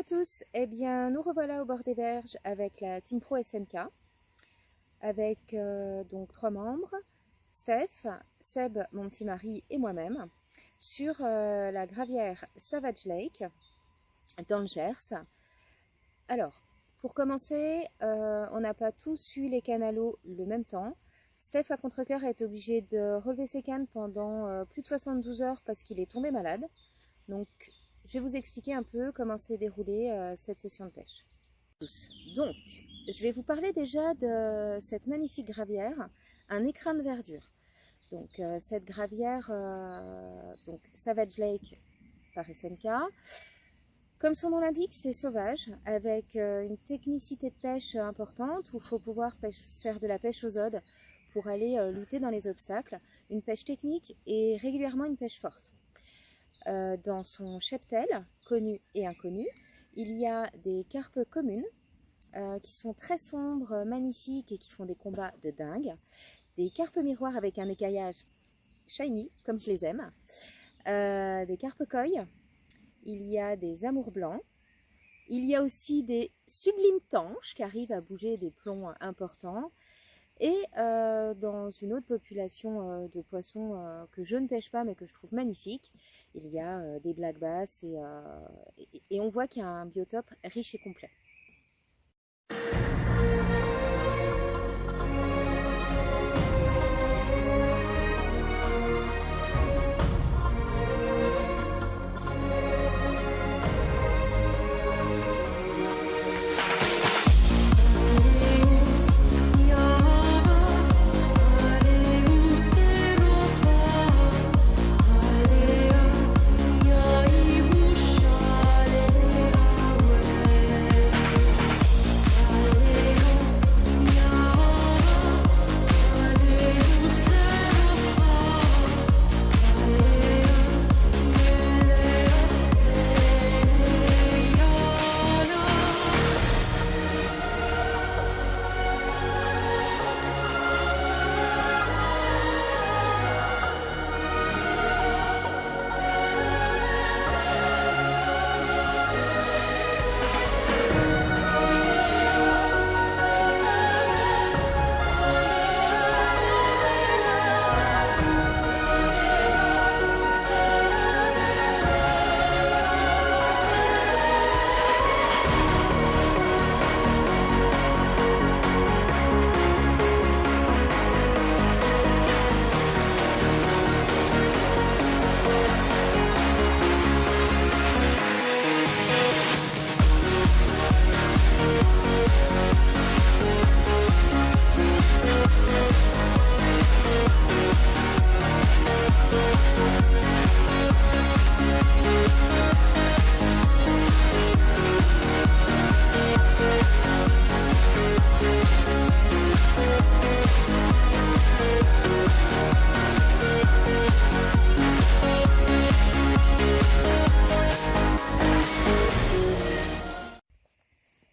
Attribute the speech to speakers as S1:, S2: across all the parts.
S1: tous, eh bien nous revoilà au bord des berges avec la Team Pro SNK, avec donc 3 membres, Steph, Seb, mon petit mari et moi-même, sur la gravière Savage Lake dans le Gers. Alors, pour commencer, on n'a pas tous eu les canalos le même temps. Steph à contre-cœur a été obligé de relever ses cannes pendant plus de 72 heures parce qu'il est tombé malade. Donc, je vais vous expliquer un peu comment s'est déroulée cette session de pêche. Donc, je vais vous parler déjà de cette magnifique gravière, un écrin de verdure. Donc, cette gravière, donc Savage Lake par SNK. Comme son nom l'indique, c'est sauvage, avec une technicité de pêche importante où il faut pouvoir faire de la pêche aux odes pour aller lutter dans les obstacles. Une pêche technique et régulièrement une pêche forte. Dans son cheptel, connu et inconnu, il y a des carpes communes qui sont très sombres, magnifiques et qui font des combats de dingue. Des carpes miroirs avec un écaillage shiny, comme je les aime. Des carpes koi. Il y a des amours blancs. Il y a aussi des sublimes tanches qui arrivent à bouger des plombs importants. Et dans une autre population de poissons que je ne pêche pas mais que je trouve magnifique, il y a des black bass et on voit qu'il y a un biotope riche et complet.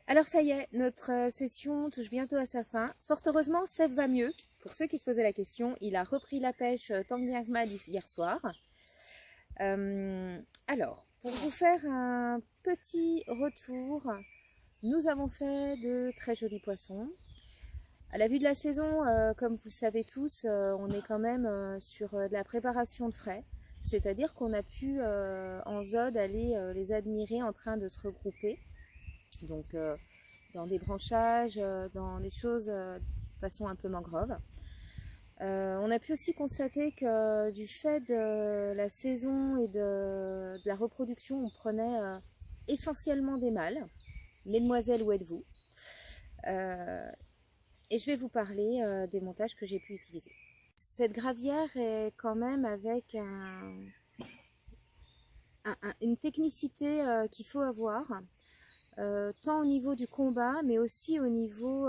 S1: Alors ça y est, notre session touche bientôt à sa fin. Fort heureusement, Steph va mieux. Pour ceux qui se posaient la question, il a repris la pêche tant bien que mal hier soir. Alors, pour vous faire un petit retour, nous avons fait de très jolis poissons. À la vue de la saison, comme vous le savez tous, on est quand même sur de la préparation de frais. C'est-à-dire qu'on a pu en zode aller les admirer en train de se regrouper. Donc dans des branchages, dans des choses de façon un peu mangrove. On a pu aussi constater que du fait de la saison et de la reproduction, on prenait essentiellement des mâles. Mesdemoiselles, où êtes-vous? Et je vais vous parler des montages que j'ai pu utiliser. Cette gravière est quand même avec une technicité qu'il faut avoir. Tant au niveau du combat, mais aussi au niveau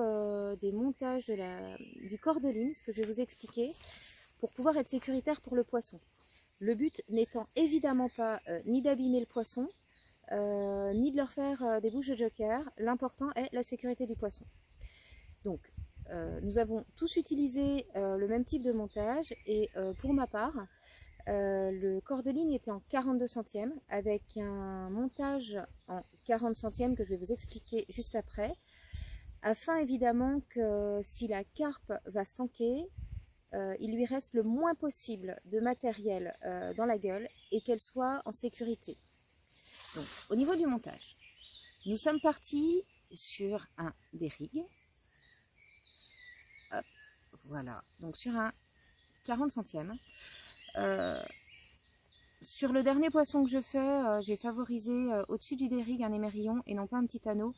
S1: des montages du corps de ligne, ce que je vais vous expliquer, pour pouvoir être sécuritaire pour le poisson. Le but n'étant évidemment pas ni d'abîmer le poisson, ni de leur faire des bouches de joker, l'important est la sécurité du poisson. Donc, nous avons tous utilisé le même type de montage et pour ma part, Le corps de ligne était en 42 centièmes avec un montage en 40 centièmes que je vais vous expliquer juste après, afin évidemment que si la carpe va se tanker, il lui reste le moins possible de matériel dans la gueule et qu'elle soit en sécurité. Donc, au niveau du montage, nous sommes partis sur un dérigue. Hop, voilà, donc sur un 40 centièmes. Sur le dernier poisson que je fais, j'ai favorisé au-dessus du dérigue un émerillon et non pas un petit anneau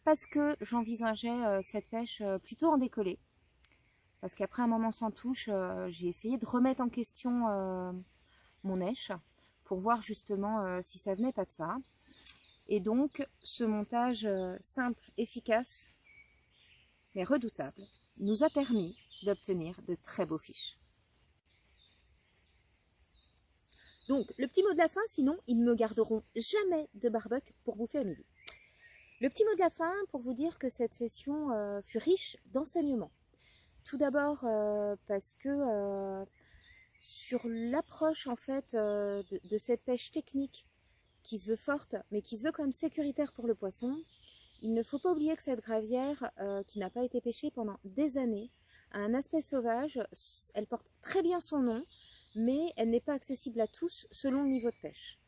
S1: parce que j'envisageais cette pêche plutôt en décollé. Parce qu'après un moment sans touche, j'ai essayé de remettre en question mon èche pour voir justement si ça venait pas de ça. Et donc ce montage simple, efficace, mais redoutable, nous a permis d'obtenir de très beaux fiches. Donc le petit mot de la fin, sinon ils ne me garderont jamais de barbecue pour bouffer à midi. Le petit mot de la fin pour vous dire que cette session fut riche d'enseignements. Tout d'abord parce que sur l'approche en fait de cette pêche technique qui se veut forte mais qui se veut quand même sécuritaire pour le poisson, il ne faut pas oublier que cette gravière qui n'a pas été pêchée pendant des années a un aspect sauvage. Elle porte très bien son nom, mais elle n'est pas accessible à tous selon le niveau de pêche.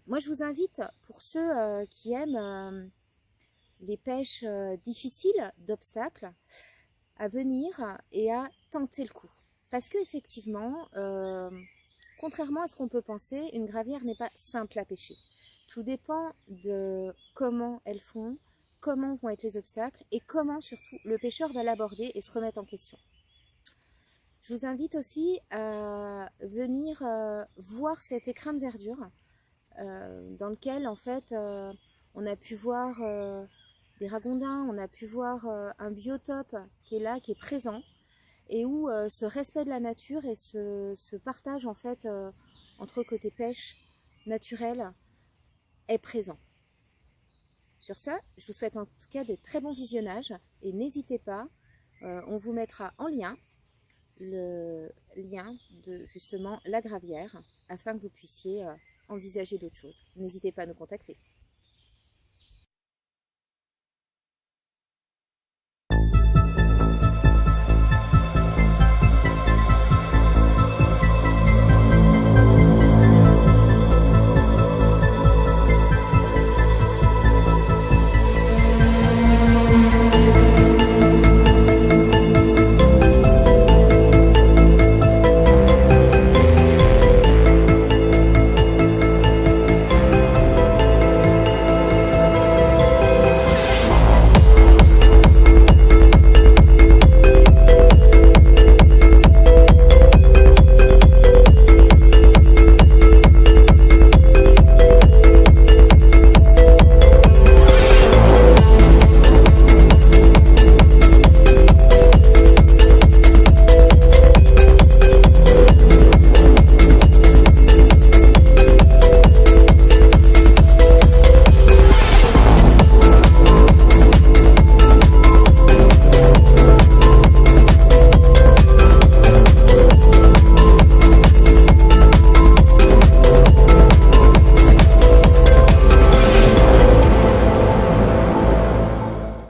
S1: Moi je vous invite, pour ceux qui aiment les pêches difficiles d'obstacles, à venir et à tenter le coup. Parce que effectivement, contrairement à ce qu'on peut penser, une gravière n'est pas simple à pêcher. Tout dépend de comment elles font, comment vont être les obstacles et comment surtout le pêcheur va l'aborder et se remettre en question. Je vous invite aussi à venir voir cet écrin de verdure dans lequel en fait on a pu voir des ragondins, on a pu voir un biotope qui est là, qui est présent, et où ce respect de la nature et ce partage en fait entre côté pêche naturelle est présent. Sur ce, je vous souhaite en tout cas de très bons visionnages et n'hésitez pas, on vous mettra en lien le lien de justement la gravière afin que vous puissiez envisager d'autres choses. N'hésitez pas à nous contacter.